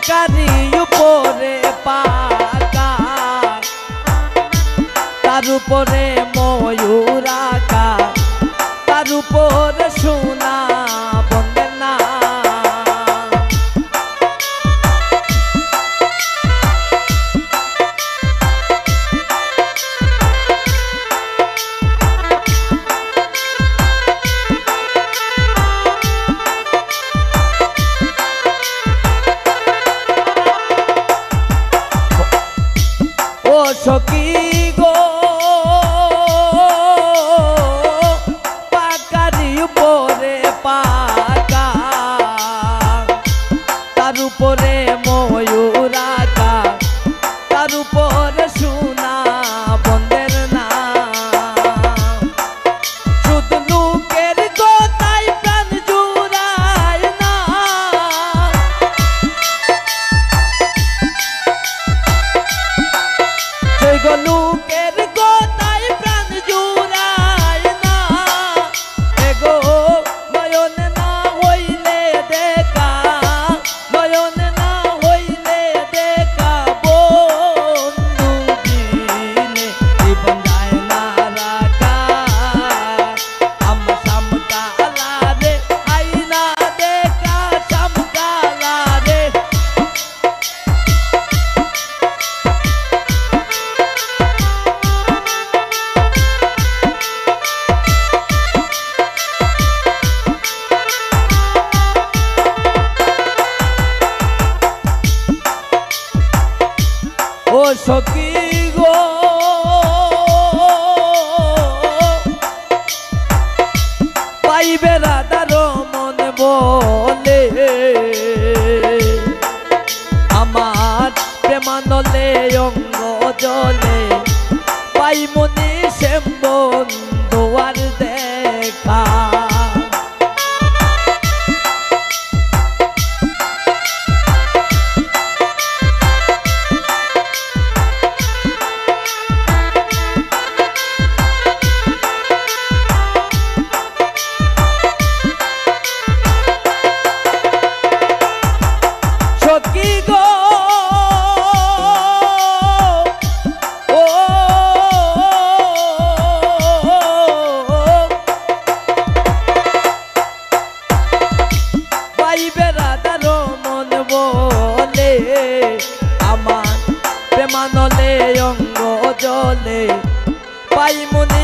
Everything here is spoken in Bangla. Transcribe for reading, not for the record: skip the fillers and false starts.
পাকারি উপরে পাকা তার উপরে ময়ূর আঁকা তার উপরে সোনা বন্ধের না ও সখী গো পাকারি উপরে পাকা তার উপরে ময়ূর আঁকা তার উপরে সোনা বন্ধের না শুধু লোকের কথায় প্রাণ জুড়ায় না লোকের কথায় প্রাণ জুড়ায় না এগো নয়ন না হইলে দেখা নয়ন না হইলে দেখা বন্ধু দিলে জীবন যায় না রাখা আমার সামকালা রে আইনা দেখা সামকালা রে ও সখী গো পাইবে রাধার মন বলে আমার প্রেমানলে অঙ্গ জলে পাই মনে শ্যাম বন্ধুয়ার দেখা সখী গো ও পাইবে রাধার মন বলে আমার প্রেমানলে অঙ্গ জলে পাই মনে